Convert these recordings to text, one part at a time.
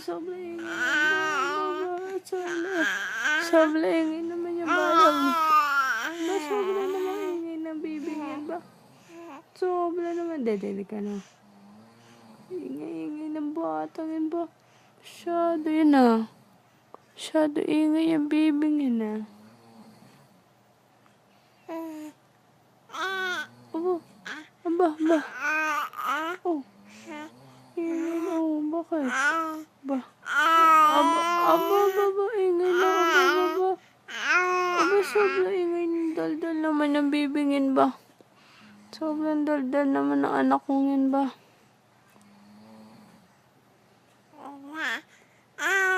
sobrang ingay. Sobrang ingay naman yung balaw mo. Ba, sobrang naman ingay ng bibingin ba? Sobra naman. Dede ka na. Ingay ng batang yun ba? Masyado yun ah. Masyado ingay yung bibingin ah. Aba. Oh. Ingay na oh. Bakit? Ba? Aba. Ingay na. Aba. Aba, sobrang ingay ng daldal naman yung bibingin ba? Sobrang daldal naman ng anak kong yun ba?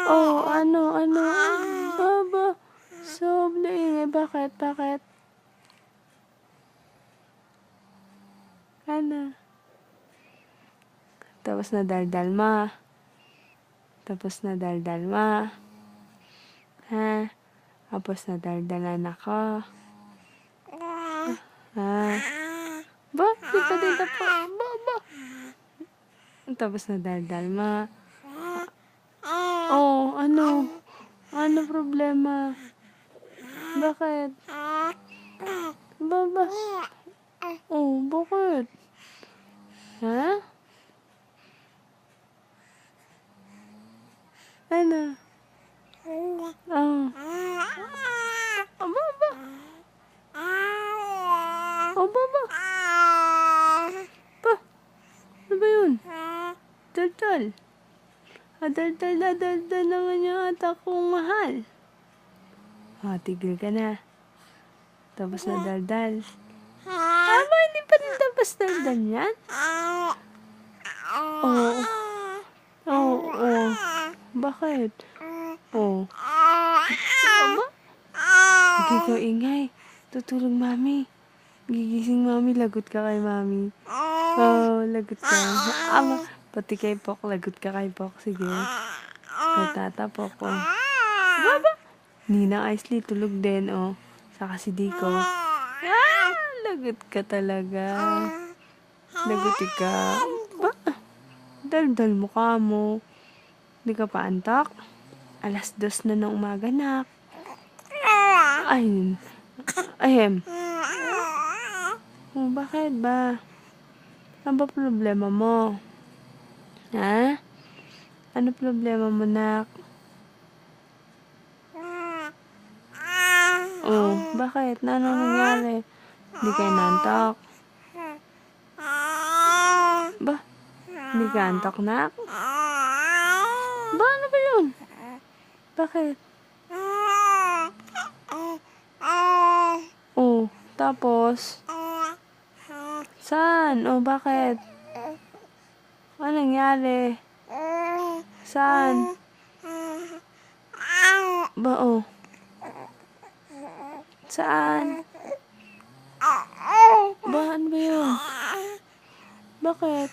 Oh, ano? Baba. Sobrang ingay. Bakit? Ano? Tapos na daldal ma. Ha? Tapos na daldal anak ko. Ha? Ba? Di pa din pa. Ba? Tapos na daldal ma. Oh, ano? Ano problema? Bakit? Ba? Oh, bakit? Ha? Ano? Oh. Aba. Aba. Pa? Ano ba yun? Daldal. Daldal naman yung atak kong mahal. Tigil ka na. Tapos na daldal. Aba, hindi pa rin tapos daldal yan? Oo. Bakit? Oh. Aba? Hindi ka ingay. Tutulog mami. Gigising mami, lagot ka kay mami. Oh, lagot ka. Ama, pati kay Pok, lagot ka kay Pok. Sige. Natatapok ko. Baba. Nina Aisley, tulog din, oh. Saka si Diko. Lagot ka talaga. Lagot ka. Ba? Daldal mukha mo. Hindi ka pa antok? 2:00 na ng umaga, nak. Ahem. Oh, bakit ba? Ano ba problema mo? Ha? Ano problema mo, nak? Oh, bakit? Ano nangyari? Hindi kayo nantok? Ba? Hindi ka antok, nak? Ba, ano ba yun? Bakit? Oh, tapos? Saan? Oh, bakit? Ano nangyari? Saan? Ba, oh. Saan? Ba, ano ba yun? Bakit?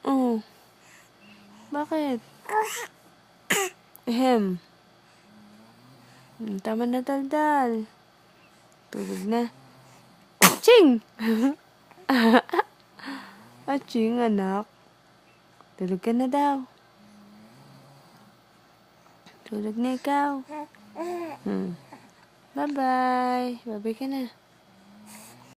Oh. Bakit? Ahem. Tama na daldal. Tulog na. Aching! Aching, anak. Tulog ka na daw. Tulog na ikaw. Bye-bye. Bye-bye ka na.